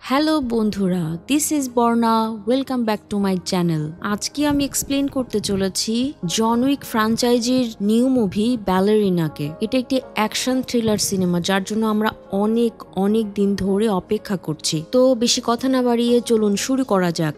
Hello বন্ধুরা, this is Barna. Welcome back to my channel. আজকে আমি এক্সপ্লেন করতে চলেছি জন উইক ফ্র্যাঞ্চাইজির নিউ মুভি ব্যালেরিনাকে। এটা একটি অ্যাকশন থ্রিলার সিনেমা, যার জন্য আমরা অনেক দিন ধরে অপেক্ষা করছি। তো বেশি কথা না বাড়িয়ে চলুন শুরু করা যাক।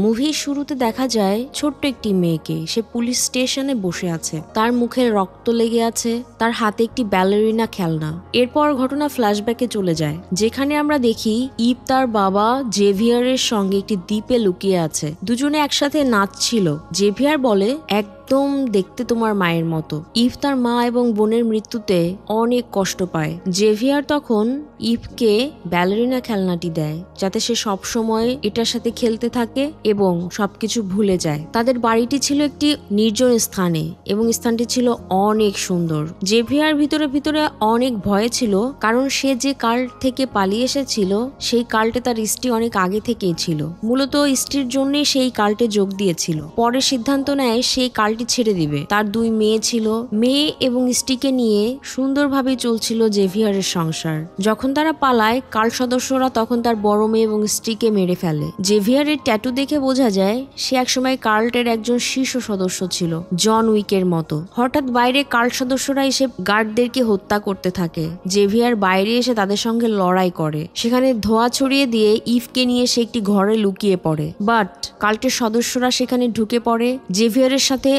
মুভির শুরুতে দেখা যায় ছোট্ট একটি মেয়েকে। সে পুলিশ স্টেশনে বসে আছে, তার মুখে রক্ত লেগে আছে, তার হাতে একটি ব্যালেরিনা খেলনা। এরপর ঘটনা ফ্ল্যাশব্যাকে চলে যায়, যেখানে আমরা দেখি ইভ তার বাবা জেভিয়ারের সঙ্গে একটি দ্বীপে লুকিয়ে আছে। দুজনে একসাথে নাচছিল। জেভিয়ার বলে, একদম দেখতে তোমার মায়ের মতো। ইভ তার মা এবং বোনের মৃত্যুতে অনেক কষ্ট পায়। জেভিয়ার তখন ইভকে ব্যালেরিনা খেলনাটি দেয়, যাতে সে সব সময় এটার সাথে খেলতে থাকে এবং সবকিছু ভুলে যায়। তাদের বাড়িটি ছিল একটি নির্জন স্থানে এবং স্থানটি ছিল অনেক সুন্দর। জেভিয়ার ভিতরে অনেক ভয়ে ছিল, কারণ সে যে কাল্ট থেকে পালিয়ে এসেছিল সেই কাল্টে তার স্ত্রী অনেক আগে থেকেই ছিল। মূলত স্ত্রীর জন্যই সেই কাল্টে যোগ দিয়েছিল। পরে সিদ্ধান্ত নেয় সেই কাল্ট ছেড়ে দিবে। তার দুই মেয়ে ছিল। মেয়ে এবং স্ত্রীকে নিয়ে সুন্দরভাবে চলছিল জেভিয়ারের সংসার। যখন তারা পালায়, কাল্ট সদস্যরা তখন তার বড় মেয়ে এবং স্ত্রীকে মেরে ফেলে। জেভিয়ারের ট্যাটু দেখে বোঝা যায় সে একসময় কাল্টের একজন শীর্ষ সদস্য ছিল, জন উইকের মতো। হঠাৎ বাইরে কাল্ট সদস্যরা এসে গার্ডদেরকে হত্যা করতে থাকে। জেভিয়ার বাইরে এসে তাদের সঙ্গে লড়াই করে। সেখানে ধোঁয়া ছড়িয়ে দিয়ে ইভকে নিয়ে সে একটি ঘরে লুকিয়ে পড়ে। বাট কাল্টের সদস্যরা সেখানে ঢুকে পড়ে। জেভিয়ারের সাথে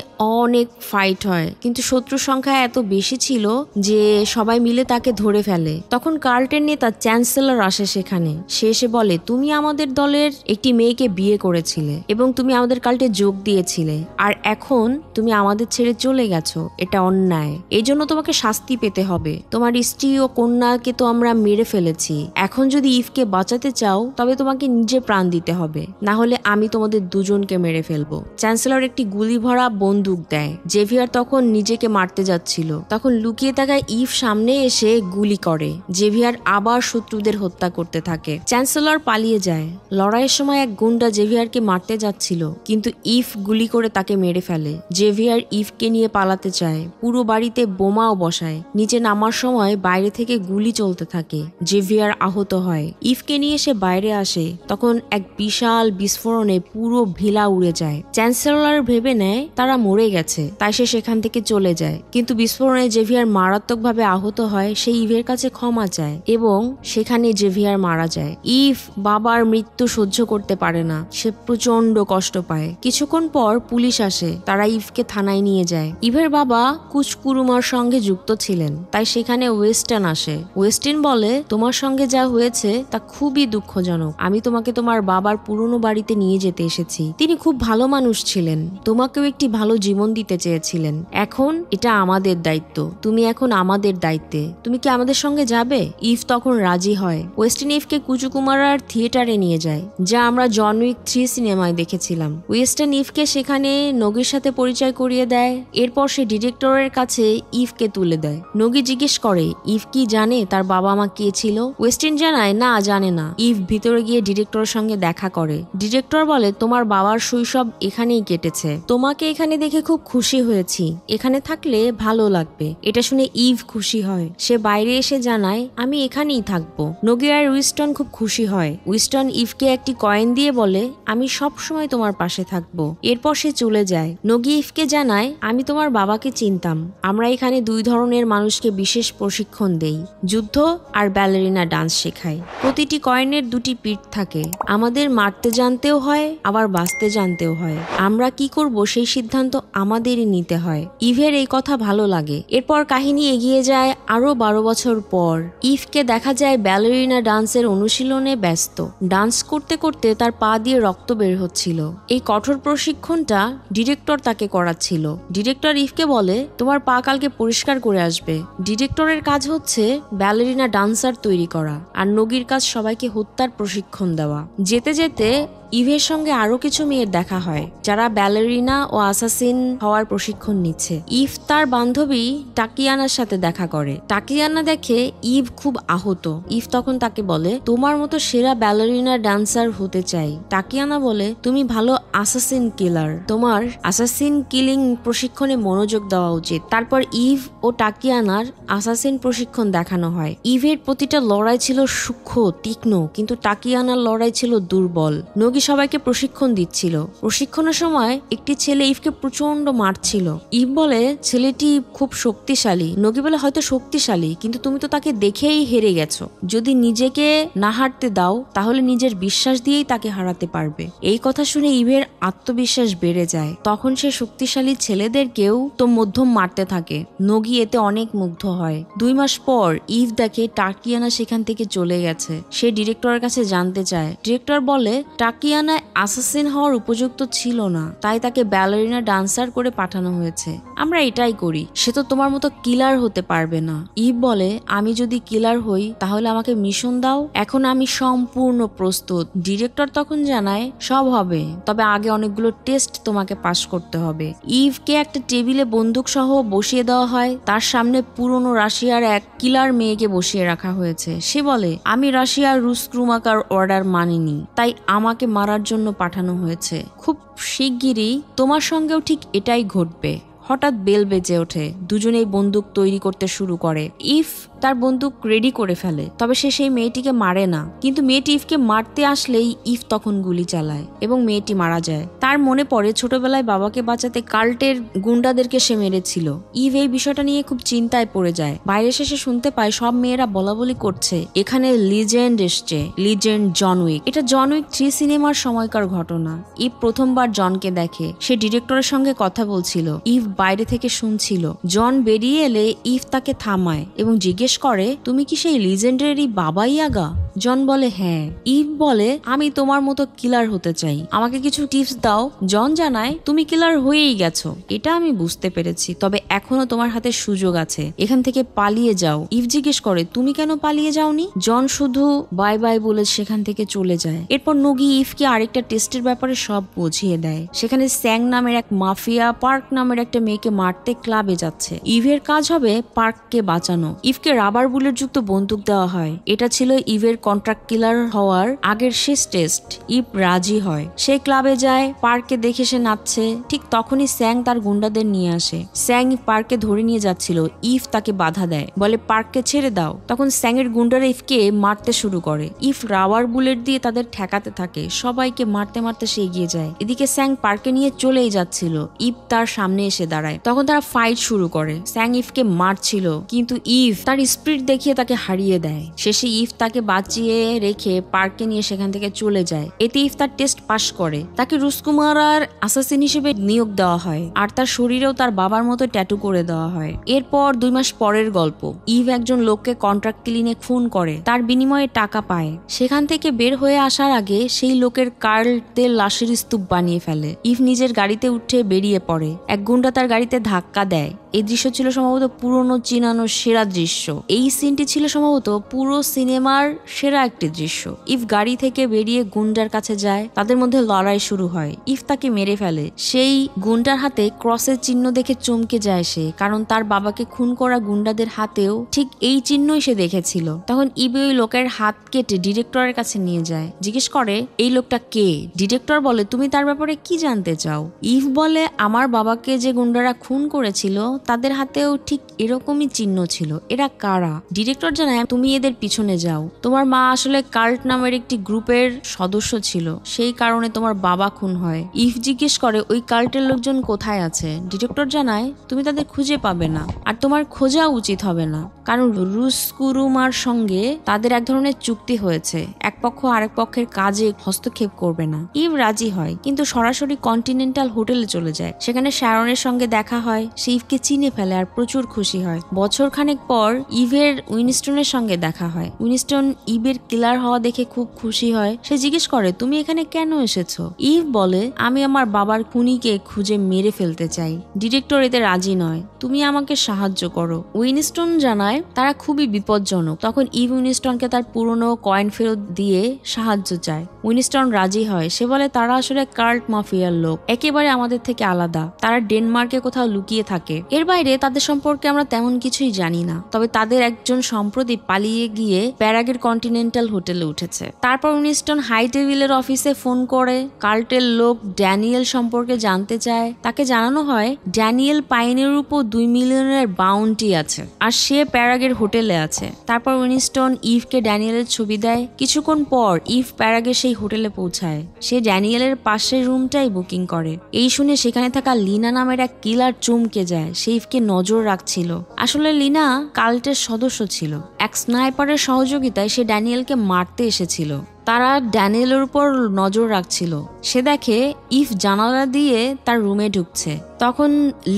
অনেক ফাইট হয়, কিন্তু শত্রুর সংখ্যা এত বেশি ছিল যে সবাই মিলে তাকে ধরে ফেলে। তখন কাল্টের নেতা চ্যান্সেলর আসে সেখানে। সে এসে বলে, তুমি আমাদের দলের একটি মেয়েকে বিয়ে করেছিলে এবং তুমি আমাদের কাল্টে যোগ দিয়েছিলে, আর এখন তুমি আমাদের ছেড়ে চলে গেছো। এটা অন্যায়। এই জন্য তোমাকে শাস্তি পেতে হবে। তোমার স্ত্রী ও কন্যাকে তো আমরা মেরে ফেলেছি। এখন যদি ইভকে বাঁচাতে চাও তবে তোমাকে নিজে প্রাণ দিতে হবে, না হলে আমি তোমাদের দুজনকে মেরে ফেলবো। চ্যান্সেলর একটি গুলি ভরা বন্দুক দেয়। জেভিয়ার তখন নিজেকে মারতে যাচ্ছিল, তখন লুকিয়ে থাকা ইভ সামনে এসে গুলি করে। জেভিয়ার আবার শত্রুদের হত্যা করতে থাকে। চ্যান্সেলর পালিয়ে যায়। লড়াইয়ের সময় এক গুন্ডা জেভিয়ারকে মারতে যাচ্ছিল, কিন্তু ইভ গুলি করে তাকে মেরে ফেলে। জেভিয়ার ইভকে নিয়ে পালাতে চায়। পুরো বাড়িতে বোমাও বসায়। নিচে নামার সময় বাইরে থেকে গুলি চলতে থাকে। জেভিয়ার আহত হয়। ইভকে নিয়ে সে বাইরে আসে, তখন এক বিশাল বিস্ফোরণে পুরো ভিলা উড়ে যায়। চ্যান্সেলর ভেবে নেয় তারা মরে গেছে, তাই সে সেখান থেকে চলে যায়। কিন্তু বিস্ফোরণে জেভিয়ার মারাত্মকভাবে আহত হয়। সে ইভের কাছে ক্ষমা চায় এবং সেখানে জেভিয়ার মারা যায়। ইভ বাবার মৃত্যু সহ্য করতে পারে না। সে প্রচন্ড কষ্ট পায়। কিছুক্ষণ পর পুলিশ আসে। তারা ইভকে থানায় নিয়ে যায়। ইভের বাবা কুচকুরুমার সঙ্গে যুক্ত ছিলেন, তাই সেখানে ওয়েস্টার্ন আসে। ওয়েস্টার্ন বলে, তোমার সঙ্গে যা হয়েছে তা খুবই দুঃখজনক। আমি তোমাকে তোমার বাবার পুরনো বাড়িতে নিয়ে যেতে এসেছি। তিনি খুব ভালো মানুষ ছিলেন, তোমাকেও একটি ভালো জীবন দিতে চেয়েছিলেন। এখন এটা আমাদের দায়িত্ব। তুমি এখন আমাদের দায়িত্বে। তুমি কি আমাদের সঙ্গে যাবে? ইভ তখন রাজি হয়। ওয়েস্টার্ন ইভকে কুচুকুমারার থিয়েটারে নিয়ে যায়, যা আমরা জন উইক 3 সিনেমায় দেখেছিলাম। ওয়েস্টার্ন ইভকে সেখানে নগির সাথে পরিচয় করিয়ে দেয়। এরপর সে ডিরেক্টরের কাছে ইভকে তুলে দেয়। নগি জিজ্ঞেস করে, ইভ কি জানে তার বাবা মা কে ছিল? ওয়েস্টার্ন জানায়, না, জানে না। ইভ ভিতরে গিয়ে ডিরেক্টরের সঙ্গে দেখা করে। ডিরেক্টর বলে, তোমার বাবার শৈশব এখানেই কেটেছে। তোমাকে এখানে দেখে খুব খুশি হয়েছি। এখানে থাকলে ভালো লাগবে। এটা শুনে ইভ খুশি হয়। সে বাইরে এসে জানায়, আমি এখানেই থাকবো। নগি আর উইস্টন খুব খুশি হয়। উইস্টন ইভকে একটি কয়েন দিয়ে বলে, আমি সব সময় তোমার পাশে থাকবো। এরপর সে চলে যায়। নগি ইভকে জানায়, আমি তোমার বাবাকে চিনতাম। আমরা এখানে দুই ধরনের মানুষকে বিশেষ প্রশিক্ষণ দেই, যুদ্ধ আর ব্যালেরিনা ডান্স শেখাই। প্রতিটি কয়েনের দুটি পিঠ থাকে। আমাদের মারতে জানতেও হয়, আবার বাঁচতে জানতেও হয়। আমরা কি করব সেই সিদ্ধান্ত আমাদেরই নিতে হয়। ইভের এই কথা ভালো লাগে। এরপর কাহিনী এগিয়ে যায় আরো 12 বছর পর। ইভকে দেখা যায় ব্যালেরিনা ডান্সের অনুশীলনে ব্যস্ত। ডান্স করতে করতে তার পা দিয়ে রক্ত বের হচ্ছিল। এই কঠোর প্রশিক্ষণটা ডিরেক্টর তাকে করাচ্ছিল। ডিরেক্টর ইভকে বলে, তোমার পা কালকে পরিষ্কার করে আসবে। ডিরেক্টরের কাজ হচ্ছে ব্যালেরিনা ডান্সার তৈরি করা, আর নগির কাজ সবাইকে হত্যার প্রশিক্ষণ দেওয়া। যেতে যেতে ইভের সঙ্গে আরো কিছু মেয়ের দেখা হয় যারা ব্যালেরিনা ও অ্যাসাসিন হওয়ার প্রশিক্ষণ নিচ্ছে। ইভ তার বান্ধবী টাকিয়ানার সাথে দেখা করে। টাকিয়ানা দেখে ইভ খুব আহত। ইভ তখন তাকে বলে, তোমার মতো সেরা ব্যালেরিনা ডান্সার হতে চাই। টাকিয়ানা বলে, তুমি ভালো অ্যাসাসিন কিলার, তোমার অ্যাসাসিন কিলিং প্রশিক্ষণে মনোযোগ দেওয়া উচিত। তারপর ইভ ও টাকিয়ানার অ্যাসাসিন প্রশিক্ষণ দেখানো হয়। ইভের প্রতিটা লড়াই ছিল সূক্ষ্ম তীক্ষ্ণ, কিন্তু টাকিয়ানার লড়াই ছিল দুর্বল। নগি সবাইকে প্রশিক্ষণ দিচ্ছিল। প্রশিক্ষণের সময় একটি ছেলে ইভকে প্রচন্ড মারছিল। ইভ বলে, ছেলেটি খুব শক্তিশালী। নগি বলে, হয়তো শক্তিশালী, কিন্তু তুমি তো তাকে দেখেই হেরে গেছো। যদি নিজেকে না হারতে দাও তাহলে নিজের বিশ্বাস দিয়েই তাকে হারাতে পারবে। এই কথা শুনে ইভের আত্মবিশ্বাস বেড়ে যায়। তখন সে শক্তিশালী ছেলেদেরকেও তো মধ্যম মারতে থাকে। নগি এতে অনেক মুগ্ধ হয়। 2 মাস পর ইভ দেখে টাকিয়ানা সেখান থেকে চলে গেছে। সে ডিরেক্টরের কাছে জানতে চায়। ডিরেক্টর বলে, টাকিয়ানা অ্যাসাসিন হওয়ার উপযুক্ত ছিল না, তাই তাকে ব্যালেরিনা ডান্সার করে পাঠানো হয়েছে। আমরা এটাই করি, সে তো তোমার মতো কিলার হতে পারবে না। ইভ বলে, আমি যদি কিলার হই তাহলে আমাকে মিশন দাও, এখন আমি সম্পূর্ণ প্রস্তুত। ডিরেক্টর তখন জানায়, সব হবে, তবে আগে অনেকগুলো টেস্ট তোমাকে পাস করতে হবে। ইভকে একটা টেবিলে বন্দুক সহ বসিয়ে দেওয়া হয়। তার সামনে পুরনো রাশিয়ার এক কিলার মেয়েকে বসিয়ে রাখা হয়েছে। সে বলে, আমি রাশিয়ার রুশ ক্রুমাকার অর্ডার মানিনি, তাই আমাকে মারার জন্য পাঠানো হয়েছে। খুব শিগগিরই তোমার সঙ্গেও ঠিক এটাই ঘটবে। হঠাৎ বেল বেজে ওঠে। দুজনেই বন্দুক তৈরি করতে শুরু করে। ইভ তার বন্দুক রেডি করে ফেলে, তবে সে সেই মেয়েটিকে মারে না। কিন্তু মেয়েটি ইভকে মারতে আসলেই ইভ তখন গুলি চালায় এবং মেয়েটি মারা যায়। তার মনে পড়ে ছোটবেলায় বাবাকে বাঁচাতে কাল্টের গুন্ডাদেরকে সে মেরেছিল। ইভ এই বিষয়টা নিয়ে খুব চিন্তায় পড়ে যায়। বাইরে এসে শুনতে পায় সব মেয়েরা বলাবলি করছে এখানে লিজেন্ড এসছে, লিজেন্ড জন উইক। এটা জন উইক 3 সিনেমার সময়কার ঘটনা। ইভ প্রথমবার জনকে দেখে। সে ডিরেক্টরের সঙ্গে কথা বলছিল। ইভ বাইরে থেকে শুনছিল। জন বেরিয়ে এলে ইভ তাকে থামায় এবং জিজ্ঞেস করে, তুমি কি সেই লিজেন্ডারি বাবা ইয়াগা? জন বলে, হ্যাঁ। ইভ বলে, আমি তোমার মতো কিলার হতে চাই, আমাকে কিছু টিপস দাও। জন জানায়, তুমি কিলার হয়েই গেছো, এটা আমি বুঝতে পেরেছি, তবে এখনো তোমার হাতে সুযোগ আছে, এখান থেকে পালিয়ে যাও। ইভ জিজ্ঞেস করে, তুমি কেন পালিয়ে যাওনি? জন শুধু বাই বাই বলে সেখান থেকে চলে যায়। এরপর নগি ইভকে আরেকটা টেস্টের ব্যাপারে সব বুঝিয়ে দেয়। সেখানে স্যাং নামের এক মাফিয়া পার্ক নামের একটা মেয়েকে মারতে ক্লাবে যাচ্ছে। ইভের কাজ হবে পার্ককে বাঁচানো। ইভকে রাবার বুলেট যুক্ত বন্দুক দেওয়া হয়। এটা ছিল ইভের কন্ট্রাক্ট কিলার হওয়ার আগের শেষ টেস্ট। ইভ রাজি হয়। সে ক্লাবে যায়। পার্কে দেখে সে নাচছে। ঠিক তখনই স্যাং তার গুন্ডাদের নিয়ে আসে। স্যাং পার্কে ধরে নিয়ে যাচ্ছিল। ইভ তাকে বাধা দেয়, বলে পার্ককে ছেড়ে দাও। তখন স্যাংয়ের গুন্ডারা ইভকে মারতে শুরু করে। ইভ রাবার বুলেট দিয়ে তাদের ঠেকাতে থাকে। সবাইকে মারতে মারতে সে এগিয়ে যায়। এদিকে স্যাং পার্কে নিয়ে চলেই যাচ্ছিল। ইভ তার সামনে এসে দাঁড়ায়। তখন তারা ফাইট শুরু করে। স্যাং ইভকে মারছিল, কিন্তু ইভ তার স্পিড দেখিয়ে তাকে হারিয়ে দেয়। শেষে ইভ তাকে বাঁচিয়ে রেখে পার্কে নিয়ে সেখান থেকে চলে যায়। এতে ইভ তার টেস্ট পাস করে। তাকে রুসকুমার আর অ্যাসাসিন হিসেবে নিয়োগ দেওয়া হয়, আর তার শরীরেও তার বাবার মতো ট্যাটু করে দেওয়া হয়। এরপর 2 মাস পরের গল্প। ইভ একজন লোককে কন্ট্রাক্ট কিলিনে খুন করে, তার বিনিময়ে টাকা পায়। সেখান থেকে বের হয়ে আসার আগে সেই লোকের কার্লদের লাশের স্তূপ বানিয়ে ফেলে। ইভ নিজের গাড়িতে উঠে বেরিয়ে পড়ে। এক গুন্ডা তার গাড়িতে ধাক্কা দেয়। এই দৃশ্য ছিল সম্ভবত পুরনো চিনানো সেরা দৃশ্য। এই সিনটি ছিল সম্ভবত পুরো সিনেমার সেরা একটি দৃশ্য। ইভ গাড়ি থেকে বেরিয়ে গুন্ডার কাছে যায়। তাদের মধ্যে লড়াই শুরু হয়। ইভ তাকে মেরে ফেলে। সেই গুন্ডার হাতে ক্রসের চিহ্ন দেখে চমকে যায় সে, কারণ তার বাবাকে খুন করা গুন্ডাদের হাতেও ঠিক এই চিহ্নই সে দেখেছিল। তখন ইভ ওই লোকের হাত কেটে ডিরেক্টরের কাছে নিয়ে যায়। জিজ্ঞেস করে, এই লোকটা কে? ডিরেক্টর বলে, তুমি তার ব্যাপারে কি জানতে চাও? ইভ বলে, আমার বাবাকে যে গুন্ডারা খুন করেছিল তাদের হাতেও ঠিক এরকমই চিহ্ন ছিল। এরা কারা? ডিরেক্টর জানায়, তুমি এদের পিছনে যাও। তোমার মা আসলে কাল্ট নামের একটি গ্রুপের সদস্য ছিল, সেই কারণে তোমার বাবা খুন হয়। ইভ জিজ্ঞেস করে, ওই কাল্টের লোকজন কোথায় আছে? ডিরেক্টর জানায়, তুমি তাদের খুঁজে পাবে না, আর তোমার খোঁজা উচিত হবে না, কারণ রুসকুরুমার সঙ্গে তাদের এক ধরনের চুক্তি হয়েছে, এক পক্ষ আরেক পক্ষের কাজে হস্তক্ষেপ করবে না। ইভ রাজি হয়, কিন্তু সরাসরি কন্টিনেন্টাল হোটেলে চলে যায়। সেখানে শ্যারনের সঙ্গে দেখা হয়। সে ইভকে চিনে ফেলে আর প্রচুর খুশি হয়। বছর খানেক পর ইভের উইনস্টনের সঙ্গে দেখা হয়। উইনস্টন ইভের কিলার হওয়া দেখে খুব খুশি হয়। সে জিজ্ঞেস করে, তুমি এখানে কেন এসেছো? ইভ বলে, আমি আমার বাবার খুনিকে খুঁজে মেরে ফেলতে চাই। ডিরেক্টর এতে রাজি নয়, তুমি আমাকে সাহায্য করো। উইনস্টন জানায় তারা খুবই বিপজ্জনক। তখন ইভ উইনস্টনকে তার পুরনো কয়েন ফেরত দিয়ে সাহায্য চায়। উইনস্টন রাজি হয়। সে বলে তারা আসলে কার্ট মাফিয়ার লোক, একেবারে আমাদের থেকে আলাদা। তারা ডেনমার্কে কোথাও লুকিয়ে থাকে। এর বাইরে তাদের সম্পর্কে আমরা তেমন কিছুই জানি না। তবে তাদের একজন সম্প্রতি পালিয়ে গিয়ে প্যারাগের কন্টিনেন্টাল হোটেলে উঠেছে। তারপর উইনস্টন হাই টেবিলের অফিসে ফোন করে কার্টের লোক ড্যানিয়েল সম্পর্কে জানতে চায়। তাকে জানানো হয় ড্যানিয়েল পাইনের উপর 2 মিলিয়নের বাউন্টি আছে আর সে প্যারাগের হোটেলে আছে। তারপর উইনস্টন ইভকে ড্যানিয়েলের ছবি দেয়। কিছুক্ষণ পর ইভ প্যারাগের সেই হোটেলে পৌঁছায়। সে ড্যানিয়েলের পাশের রুমটাই বুকিং করে। এই শুনে সেখানে থাকা লিনা নামের এক কিলার চমকে যায়। সে ইভকে নজর রাখছিল। আসলে লিনা কাল্টের সদস্য ছিল। এক স্নাইপারের সহযোগিতায় সে ড্যানিয়েলকে মারতে এসেছিল। তারা ড্যানিয়েলের উপর নজর রাখছিল। সে দেখে ইভ জানালা দিয়ে তার রুমে ঢুকছে। তখন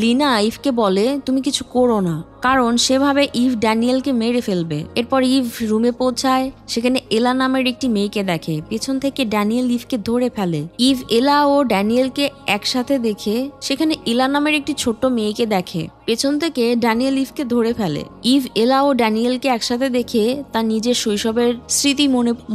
লিনা ইভকে বলে, তুমি কিছু করো না, কারণ সেভাবে ইভ ড্যানিয়েলকে মেরে ফেলবে। এরপর ইভ রুমে পৌঁছায়। সেখানে এলা নামের একটি মেয়েকে দেখে। পেছন থেকে ড্যানিয়েল ইভকে ধরে ফেলে। ইভ এলা ও ড্যানিয়েলকে একসাথে দেখে সেখানে এলা নামের একটি ছোট্ট মেয়েকে দেখে। পেছন থেকে ড্যানিয়েল ইভকে ধরে ফেলে। ইভ এলা ও ড্যানিয়েলকে একসাথে দেখে তার নিজের শৈশবের স্মৃতি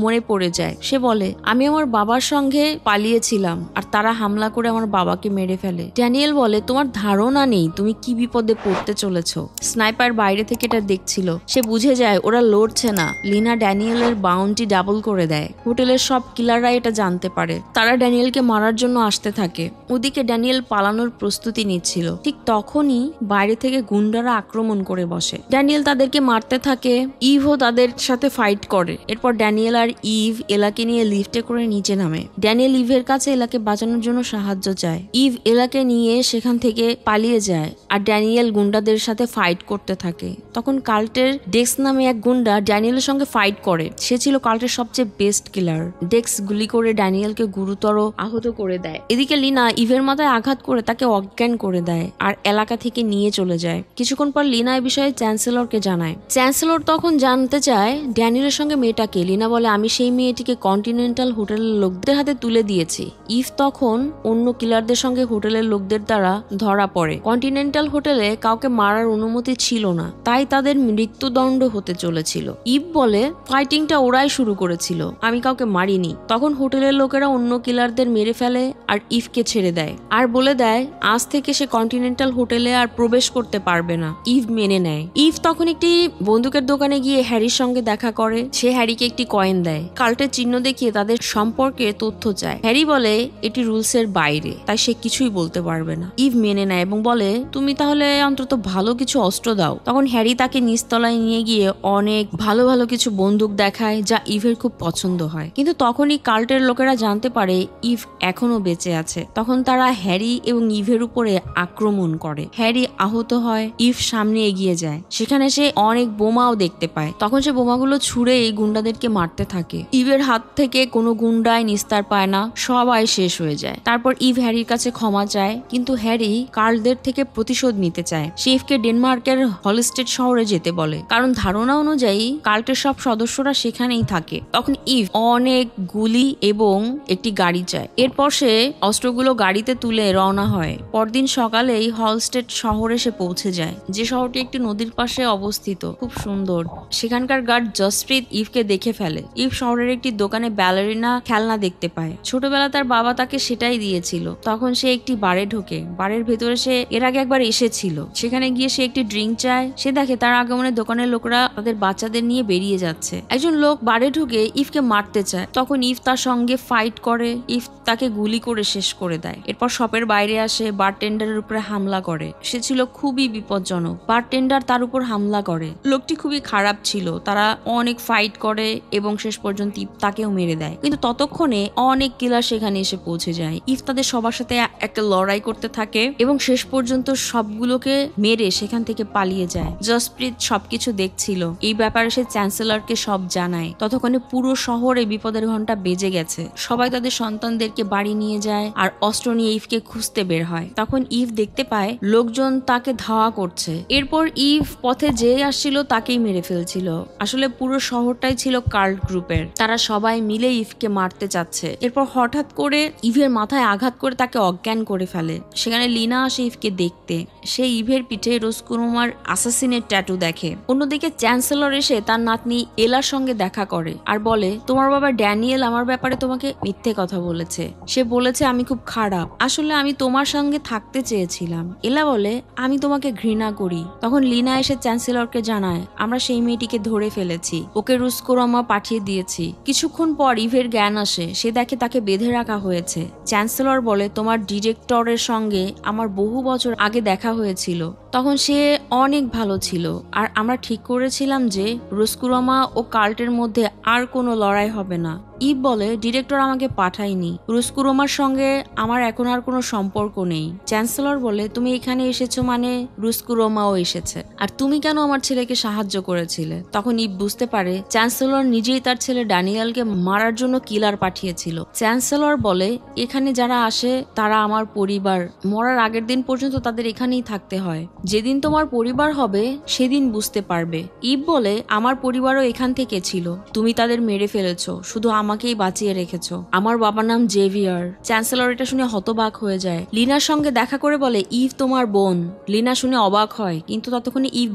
মনে পড়ে যায়। সে বলে, আমি আমার বাবার সঙ্গে পালিয়েছিলাম আর তারা হামলা করে আমার বাবাকে মেরে ফেলে। ড্যানিয়েল বলে, তোমার ধারণা নেই তুমি কি বিপদে পড়তে চলেছো। স্নাইপার বাইরে থেকে এটা দেখছিল। সে বুঝে যায় ওরা লড়ছে না। লিনা ড্যানিয়েলের বাউন্টি ডাবল করে দেয়। হোটেলের সব কিলাররা এটা জানতে পারে। তারা ড্যানিয়েলকে মারার জন্য আসতে থাকে। ওদিকে ড্যানিয়েল পালানোর প্রস্তুতি নিচ্ছিল। ঠিক তখনই বাইরে থেকে গুন্ডারা আক্রমণ করে বসে। ড্যানিয়েল তাদেরকে মারতে থাকে। ইভও তাদের সাথে ফাইট করে। এরপর ড্যানিয়েল আর ইভ এলাকে নিয়ে লিফটে করে নিচে নামে। ড্যানিয়েল ইভের কাছে এলাকে বাঁচানোর জন্য সাহায্য চায়। ইভ এলাকে নিয়ে সেখান থেকে পালিয়ে যায় আর ড্যানিয়েল গুন্ডাদের সাথে ফাইট করতে থাকে। তখন কাল্টের ডেক্স নামে এক গুন্ডা ড্যানিয়েলের সঙ্গে ফাইট করে। সে ছিল কাল্টের সবচেয়ে বেস্ট কিলার। ডেক্স গুলি করে ড্যানিয়েলকে গুরুতর আহত করে দেয়। এদিকে লিনা ইভের মাথায় আঘাত করে তাকে অজ্ঞান করে দেয় আর এলাকা থেকে নিয়ে চলে যায়। কিছুক্ষণ পর লিনা এই বিষয়ে চ্যান্সেলরকে জানায়। চ্যান্সেলর তখন জানতে চায় ড্যানিয়েলের সঙ্গে মেয়েটাকে। লিনা বলে, আমি সেই মেয়েটিকে কন্টিনেন্টাল হোটেলের লোকদের হাতে তুলে দিয়েছি। ইভ তখন অন্য কিলারদের সঙ্গে হোটেলের লোকদের দ্বারা ধরা পড়ে। কন্টিনেন্টাল হোটেলে কাউকে মারার অনুমতি ছিল না, তাই তাদের মৃত্যুদণ্ড হতে চলেছিল। ইভ বলে, ফাইটিংটা ওরাই শুরু করেছিল, আমি কাউকে মারিনি। তখন হোটেলের লোকেরা অন্য কিলারদের মেরে ফেলে আর ইভকে ছেড়ে দেয় আর বলে দেয় আজ থেকে সে কন্টিনেন্টাল হোটেলে আর প্রবেশ করতে পারবে না। ইভ মেনে নেয়। ইভ তখন একটি বন্দুকের দোকানে গিয়ে হ্যারির সঙ্গে দেখা করে। সে হ্যারিকে একটি কয়েন দেয়। কাল্টের চিহ্ন দেখিয়ে তাদের সম্পর্কে তথ্য চায়। হ্যারি বলে এটি রুলসের বাইরে, তাই সে কিছুই বলতে পারবে না। ইভ মেনে নেয় এবং বলে, তুমি তাহলে অন্তত ভালো কিছু অস্ত্র দাও। তখন হ্যারি তাকে নিচতলায় নিয়ে গিয়ে অনেক ভালো ভালো কিছু বন্দুক দেখায়, যা ইভের খুব পছন্দ হয়। কিন্তু তখনই কাল্টের লোকেরা জানতে পারে ইভ এখনো বেঁচে আছে। তখন তারা হ্যারি এবং ইভের উপরে আক্রমণ করে। হ্যারি আহত হয়। ইভ সামনে এগিয়ে যায়। সেখানে সে অনেক বোমাও দেখতে পায়। তখন সে বোমাগুলো ছুঁড়ে এই গুন্ডাদেরকে মারতে থাকে। ইভের হাত থেকে কোনো গুন্ডায় নিস্তার পায় না, সবাই শেষ হয়ে যায়। তারপর ইভ হ্যারির কাছে ক্ষমা চায়, কিন্তু হ্যারি কার্লদের থেকে প্রতিশোধ নিতে চায়। সে ইভকে ডেনমার্কের হলস্টেড শহরে যেতে বলে, কারণ ধারণা অনুযায়ী কার্টের সব সদস্যরা সেখানেই থাকে। তখন ইভ অনেক গুলি এবং একটি গাড়ি চায়। এরপর সে অস্ত্রগুলো গাড়িতে তুলে রওনা হয়। পরদিন সকালেই হলস্টেড শহরে সে পৌঁছে যায়, যে শহরটি একটি নদীর পাশে অবস্থিত, খুব সুন্দর। সেখানকার গার্ড জসপ্রীত ইভকে দেখে ফেলে। ইভ শহরের একটি দোকানে ব্যালারিনা খেলনা দেখতে পায়। ছোটবেলা তার বাবা তাকে সেটাই দিয়েছিল। তখন সে একটি বারে ঢোকে। বারের ভেতরে সে এর আগে একবার এসেছিল। সেখানে গিয়ে সে একটি ড্রিঙ্ক চায়। সে দেখে তার আগমনে দোকানের লোকরা তাদের বাচ্চাদের নিয়ে বেরিয়ে যাচ্ছে। একজন লোক বারে ঢুকে ইভকে মারতে চায়। তখন ইভ তার সঙ্গে ফাইট করে। ইভ তাকে গুলি করে শেষ করে দেয়। এরপর শপের বাইরে আসে, বারটেন্ডারের উপরে হামলা করে। সে ছিল খুবই বিপজ্জনক। বারটেন্ডার তার উপর হামলা করে। লোকটি খুবই খারাপ ছিল। তারা অনেক ফাইট করে এবং শেষ পর্যন্ত ইভ তাকেও মেরে দেয়। কিন্তু ততক্ষণে অনেক কিলার সেখানে এসে পৌঁছে যায়। ইভ তাদের সবার সাথে একটা লড়াই করতে থাকে এবং শেষ পর্যন্ত সবগুলোকে মেরে সেখান থেকে পালিয়ে যায়। জসপ্রীত সবকিছু দেখছিল। এই ব্যাপারে সে চ্যান্সেলরকে সব জানায়। ততক্ষণে পুরো শহরে বিপদের ঘন্টা বেজে গেছে। সবাই তাদের সন্তানদেরকে বাড়ি নিয়ে যায় আর অস্ত্র নিয়ে ইভকে খুঁজতে বের হয়। তখন ইভ দেখতে পায় লোকজন তাকে ধাওয়া করছে। এরপর ইভ পথে যে আসছিল তাকেই মেরে ফেলছিল। আসলে পুরো শহরটাই ছিল কার্ল গ্রুপের। তারা সবাই মিলে ইভকে মারতে চাচ্ছে। এরপর হঠাৎ করে ইভের মাথায় আঘাত করে তাকে অজ্ঞান করে ফেলে। সেখানে লিনা আসে ইভকে দেখতে। সে ইভের পিঠে রোজকুরমার অ্যাসাসিনের ট্যাটু দেখে। অন্যদিকে চ্যান্সেলর এসে তার নাতনি এলার সঙ্গে দেখা করে আর বলে, তোমার বাবা ড্যানিয়েল আমার ব্যাপারে তোমাকে মিথ্যে কথা বলেছে। সে বলেছে আমি খুব খারাপ। আসলে আমি তোমার সঙ্গে থাকতে চেয়েছিলাম। এলা বলে, আমি তোমাকে ঘৃণা করি। তখন লিনা এসে চ্যান্সেলরকে জানায়, আমরা সেই মেয়েটিকে ধরে ফেলেছি। ওকে রোজকুরমা পাঠিয়ে দিয়েছি। কিছুক্ষণ পর ইভের জ্ঞান আসে। সে দেখে তাকে বেঁধে রাখা হয়েছে। চ্যান্সেলর বলে, তোমার ডিরেক্টরের সঙ্গে আমার বহু বছর আগে দেখা হয়েছিল। তখন সে অনেক ভালো ছিল আর আমরা ঠিক করেছিলাম যে রোজকুরমা ও কার্লের মধ্যে আর কোনো লড়াই হবে না। ইভ বলে, ডিরেক্টর আমাকে পাঠায়নি। রোজকুরমার সঙ্গে আমার এখন আর কোনো সম্পর্ক নেই। চ্যান্সেলর বলে, তুমি এখানে এসেছো মানে রোজকুরমাও এসেছে। আর তুমি কেন আমার ছেলেকে সাহায্য করেছিলে? তখন ইভ বুঝতে পারে চ্যান্সেলর নিজেই তার ছেলে ড্যানিয়েলকে মারার জন্য কিলার পাঠিয়েছিল। চ্যান্সেলর বলে, এখানে যারা আসে তারা আমার পরিবার। মরার আগের দিন পর্যন্ত তাদের এখানেই থাকতে হয়। যেদিন তোমার পরিবার হবে সেদিন বুঝতে পারবে। ইভ বলে, আমার পরিবারও এখান থেকে ছিল। তুমি তাদের মেরে ফেলেছো, শুধু আমাকেই বাঁচিয়ে রেখেছো। আমার বাবার নাম জেভিয়ার। চ্যান্সেলর এটা শুনে হতবাক হয়ে যায়। লিনার সঙ্গে দেখা করে বলে, ইভ তোমার বোন। লিনা শুনে অবাক হয়, কিন্তু ততক্ষণে ইভ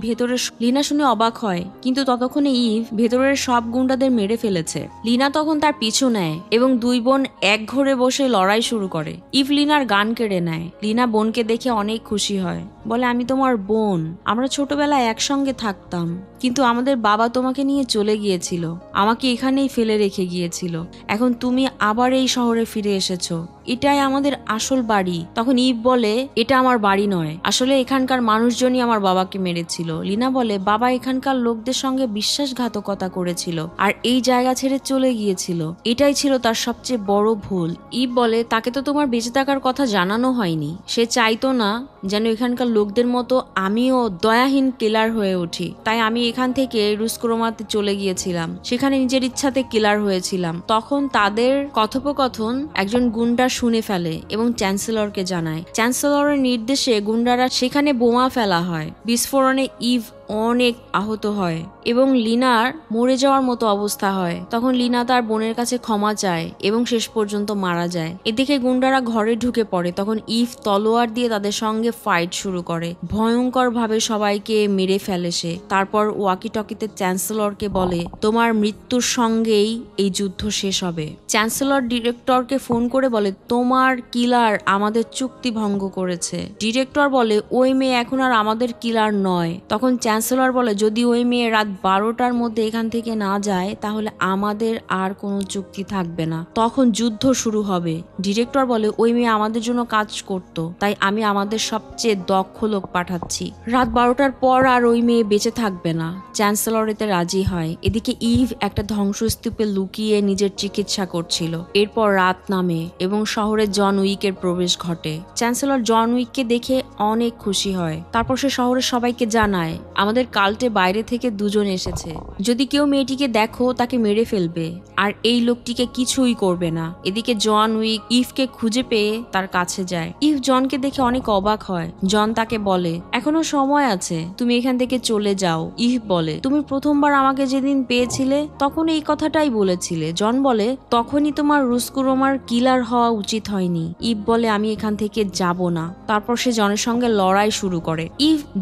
ভেতরের সব গুন্ডাদের মেরে ফেলেছে। লিনা তখন তার পিছু নেয় এবং দুই বোন এক ঘরে বসে লড়াই শুরু করে। ইভ লিনার গান কেড়ে নেয়। লিনা বোনকে দেখে অনেক খুশি হয়। বলে, আমি তোমার বোন। আমরা ছোটবেলায় একসঙ্গে থাকতাম, কিন্তু আমাদের বাবা তোমাকে নিয়ে চলে গিয়েছিল। আমাকে এখানেই ফেলে রেখে গিয়েছিল। এখন তুমি আবার এই শহরে ফিরে এসেছো। এটাই আমাদের আসল বাড়ি। তখন ইভ বলে, এটা আমার বাড়ি নয়। আসলে এখানকার মানুষজনই আমার বাবাকে মেরেছিল। লিনা বলে, বাবা এখানকার লোকদের সঙ্গে বিশ্বাসঘাতকতা করেছিল আর এই জায়গা ছেড়ে চলে গিয়েছিল। এটাই ছিল তার সবচেয়ে বড় ভুল। ইভ বলে, তাকে তো তোমার বেঁচে থাকার কথা জানানো হয়নি। সে চাইতো না যেন এখানকার লোকদের মতো আমিও দয়াহীন কিলার হয়ে উঠি। তাই আমি এখান থেকে রোজকুরমাতে চলে গিয়েছিলাম। সেখানে নিজের ইচ্ছাতে কিলার হয়েছিলাম। তখন তাদের কথোপকথন একজন গুন্ডা শুনে ফেলে এবং চ্যান্সেলরকে জানায়। চ্যান্সেলরের নির্দেশে গুন্ডারা সেখানে বোমা ফেলা হয়। বিস্ফোরণে ইভ অনেক আহত হয় এবং লিনার মরে যাওয়ার মতো অবস্থা হয়। তখন লিনা তার বোনের কাছে ক্ষমা চায় এবং শেষ পর্যন্ত মারা যায়। এদিকে গুন্ডারা ঘরে ঢুকে পড়ে। তখন ইভ তলোয়ার দিয়ে তাদের সঙ্গে ফাইট শুরু করে। ভয়ঙ্কর ভাবে সবাইকে মেরে ফেলে সে। তারপর ওয়াকি টকিতে চ্যান্সেলরকে বলে, তোমার মৃত্যুর সঙ্গেই এই যুদ্ধ শেষ হবে। চ্যান্সেলর ডিরেক্টরকে ফোন করে বলে, তোমার কিলার আমাদের চুক্তি ভঙ্গ করেছে। ডিরেক্টর বলে, ওই মেয়ে এখন আর আমাদের কিলার নয়। তখন চ্যান্সেলর বলে, যদি ওই মেয়ে রাত 12টার মধ্যে এখান থেকে না যায় তাহলে আমাদের আর কোনো চুক্তি থাকবে না। তখন যুদ্ধ শুরু হবে। ডিরেক্টর বলে, ওই মেয়ে আমাদের জন্য কাজ করত, তাই আমি আমাদের সবচেয়ে দক্ষ লোক পাঠাচ্ছি। রাত 12টার পর আর ওই মেয়ে বেঁচে থাকবে না। চ্যান্সেলর এতে রাজি হয়। এদিকে ইভ একটা ধ্বংসস্তূপে লুকিয়ে নিজের চিকিৎসা করছিল। এরপর রাত নামে এবং শহরে জন উইকের প্রবেশ ঘটে। চ্যান্সেলর জন উইককে দেখে অনেক খুশি হয়। তারপর সে শহরের সবাইকে জানায়, আমাদের কাল্টে বাইরে থেকে দুজন এসেছে। যদি কেউ মেয়েটিকে দেখো তাকে মেরে ফেলবে আর এই লোকটিকে কিছুই করবে না। এদিকে জন উইক ইভকে খুঁজে পেয়ে তার কাছে যায়। ইভ জনকে দেখে অনেক অবাক হয়। জন তাকে বলে, এখনো সময় আছে, তুমি এখান থেকে চলে যাও। ইভ বলে, তুমি প্রথমবার আমাকে যেদিন পেয়েছিলে তখন এই কথাটাই বলেছিলে। জন বলে, তখনই তোমার রোজকুরমার কিলার হওয়া উচিত হয়নি। ইভ বলে, আমি এখান থেকে যাব না। তারপর সে জনের সঙ্গে লড়াই শুরু করে।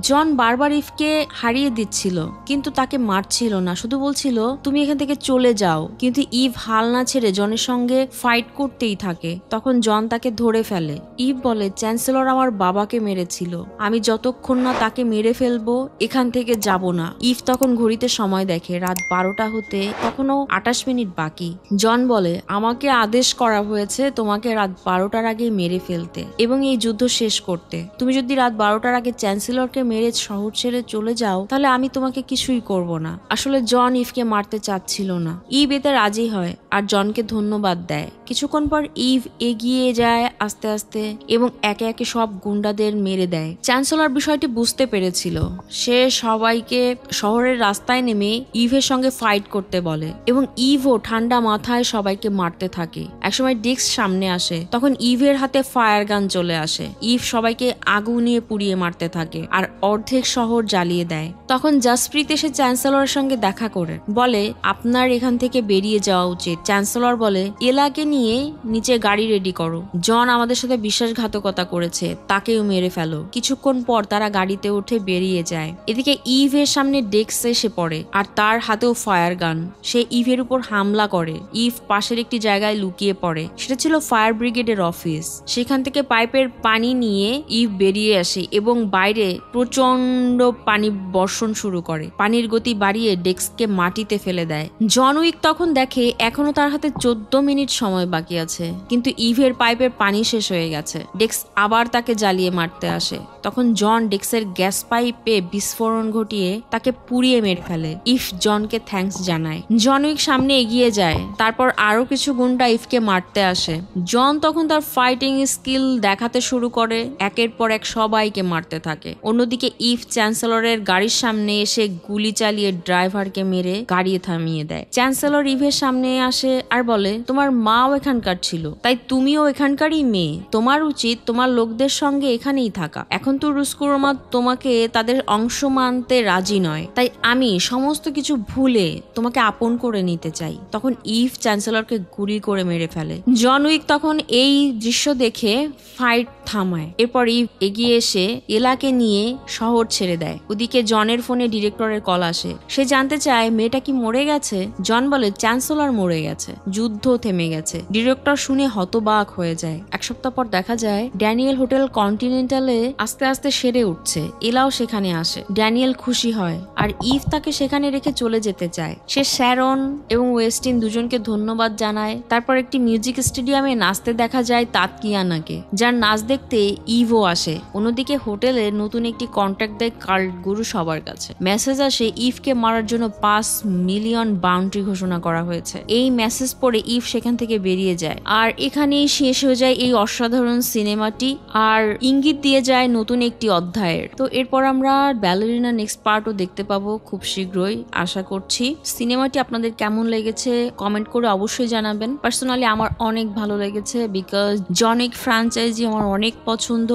জন বারবার ইভকে হারিয়ে দিচ্ছিল কিন্তু তাকে মারছিল না, শুধু বলছিল তুমি এখান থেকে চলে যাও। কিন্তু ইভ হাল না ছেড়ে জনের সঙ্গে ফাইট করতেই থাকে। তখন জন তাকে ধরে ফেলে। ইভ বলে, চ্যান্সেলর আমার বাবাকে মেরেছিল। আমি যতক্ষণ না তাকে মেরে ফেলবো এখান থেকে যাব না। ইভ তখন ঘড়িতে সময় দেখে রাত 12টা হতে তখনও 28 মিনিট বাকি। জন বলে, আমাকে আদেশ করা হয়েছে তোমাকে রাত 12টার আগে মেরে ফেলতে এবং এই যুদ্ধ শেষ করতে। তুমি যদি রাত 12টার আগে চ্যান্সেলরকে মেরে শহর ছেড়ে চলে যাও তাহলে আমি তোমাকে কিছুই করব না। আসলে জন ইভকে মারতে চাচ্ছিল না। ইভ এতে রাজি হয় আর জনকে ধন্যবাদ দেয়। কিছুক্ষণ পর ইভ এগিয়ে যায় আস্তে আস্তে এবং একে একে সব গুন্ডাদের মেরে দেয়। চ্যান্সেলর বিষয়টি বুঝতে পেরেছিল। সে সবাইকে শহরের রাস্তায় নেমে ইভের সঙ্গে ফাইট করতে বলে এবং ইভও ঠান্ডা মাথায় সবাইকে মারতে থাকে। একসময় ডিক্স সামনে আসে, তখন ইভের হাতে ফায়ার গান চলে আসে। ইভ সবাইকে আগুনিয়ে পুড়িয়ে মারতে থাকে আর অর্ধেক শহর জ্বালিয়ে দেয়। তখন জাসপ্রীত এসে চ্যান্সেলরের সঙ্গে দেখা করে বলে, আপনার এখান থেকে বেরিয়ে যাওয়া উচিত। চ্যান্সেলর বলে, এলাকে নিয়ে নিচে গাড়ি রেডি করো। জন আমাদের সাথে বিশ্বাসঘাতকতা করেছে, তাকেও মেরে ফেলো। কিছুক্ষণ পর তারা গাড়িতে উঠে বেরিয়ে যায়। এদিকে ইভের সামনে ডেক্স এসে পড়ে আর তার হাতেও ফায়ার গান। সে ইভের উপর হামলা করে। ইভ পাশের একটি জায়গায় লুকিয়ে পড়ে। সেটা ছিল ফায়ার ব্রিগেডের অফিস। সেখান থেকে পাইপের পানি নিয়ে ইভ বেরিয়ে আসে এবং বাইরে প্রচন্ড পানি বর্ষণ শুরু করে। পানির গতি বাড়িয়ে ডেক্সকে মাটিতে ফেলে দেয়। জন উইক তখন দেখে এখনো তার হাতে 14 মিনিট সময় বাকি আছে, কিন্তু ইভের পাইপের পানি শেষ হয়ে গেছে। ডেক্স আবার তাকে জ্বালিয়ে মারতে আসে। তখন জন ডেক্সের গ্যাস পাইপে বিস্ফোরণ ঘটিয়ে তাকে পুড়িয়ে মেরে ফেলে। ইভ জনকে থ্যাঙ্কস জানায়। জন উইক সামনে এগিয়ে যায়। তারপর আরো কিছু গুন্ডা ইভকে মারতে আসে। জন তখন তার ফাইটিং স্কিল দেখাতে শুরু করে, একের পর এক সবাইকে মারতে থাকে। অন্যদিকে ইভ চ্যান্সেলরের গাড়ির সামনে এসে গুলি চালিয়ে ড্রাইভারকে মেরে গাড়ি থামিয়ে দেয়। চ্যান্সেলর ইভের সামনে আসে আর বলে, তোমার মাও এখানকার ছিল, তাই তুমিও এখানকারই মেয়ে। তোমার উচিত তোমার লোকদের সঙ্গে এখানেই থাকা। এখন তো রুস্কুরমা তোমাকে তাদের অংশ মানতে রাজি নয়, তাই আমি সমস্ত কিছু ভুলে তোমাকে আপন করে নিতে চাই। তখন ইভ চ্যান্সেলরকে গুলি করে মেরে ফেলে। জন উইক তখন এই দৃশ্য দেখে ফাইট থামায়। এরপর ইভ এগিয়ে এসে এলাকে নিয়ে শহর ছেড়ে দেয়। ওদিকে জনের ফোনে ডিরেক্টরের কল আসে। সে জানতে চায় মেয়েটা কি মরে গেছে। জন বলে, চ্যান্সেলর মরে গেছে, যুদ্ধ থেমে গেছে। ডিরেক্টর শুনে হতবাক হয়ে যায়। এক সপ্তাহ পর দেখা যায় ড্যানিয়েল হোটেল কন্টিনেন্টালে আস্তে আস্তে সেরে উঠছে। এলাও সেখানে আসে। ড্যানিয়েল খুশি হয় আর ইভ তাকে সেখানে রেখে চলে যেতে চায়। সে শ্যারন এবং ওয়েস্টিন দুজনকে ধন্যবাদ জানায়। তারপর একটি মিউজিক স্টেডিয়ামে নাচতে দেখা যায় তাতকিয়ানাকে, যার নাচ দেখতে ইভও আসে। অন্যদিকে হোটেলে নতুন একটি কন্ট্রাক্ট দেয় কার্ল গুরু সবার কাছে। মেসেজ আসে ইভকে মারার জন্য 5 মিলিয়ন বাউন্ডারি ঘোষণা করা হয়েছে। এই মেসেজ পড়ে ইভ সেখান থেকে বেরিয়ে যায়। আর এখানেই শেষ হয়ে যায় এই অসাধারণ সিনেমাটি আর ইঙ্গিত দিয়ে যায় নতুন একটি অধ্যায়ের। তো এরপর আমরা ব্যালেরিনা নেক্সট পার্টও দেখতে পাবো খুব শীঘ্রই আশা করছি। সিনেমাটি আপনাদের কেমন লেগেছে কমেন্ট করে অবশ্যই জানাবেন। পার্সোনালি আমার অনেক ভালো লেগেছে, বিকজ জন উইক ফ্র্যাঞ্চাইজি আমার অনেক পছন্দ।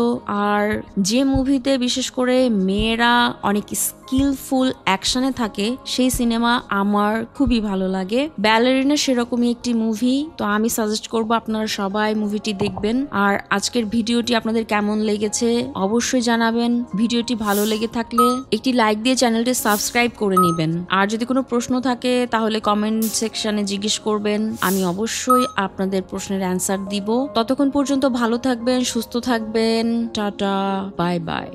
আর যে মুভিতে বিশেষ করে মেয়েরা অনেক স্কিলফুল অ্যাকশনে থাকে সেই সিনেমা আমার খুবই ভালো লাগে। ব্যালেরিনা সেরকমই একটি মুভি। তো আমি সাজেস্ট করব আপনারা সবাই মুভিটি দেখবেন। আর আজকের ভিডিওটি আপনাদের কেমন লেগেছে অবশ্যই জানাবেন। ভিডিওটি ভালো লেগে থাকলে একটি লাইক দিয়ে চ্যানেলটি সাবস্ক্রাইব করে নেবেন। আর যদি কোনো প্রশ্ন থাকে তাহলে কমেন্ট সেকশনে জিজ্ঞেস করবেন, আমি অবশ্যই আপনাদের প্রশ্নের অ্যান্সার দিব। ততক্ষণ পর্যন্ত ভালো থাকবেন, সুস্থ থাকবেন। Tata, bye bye.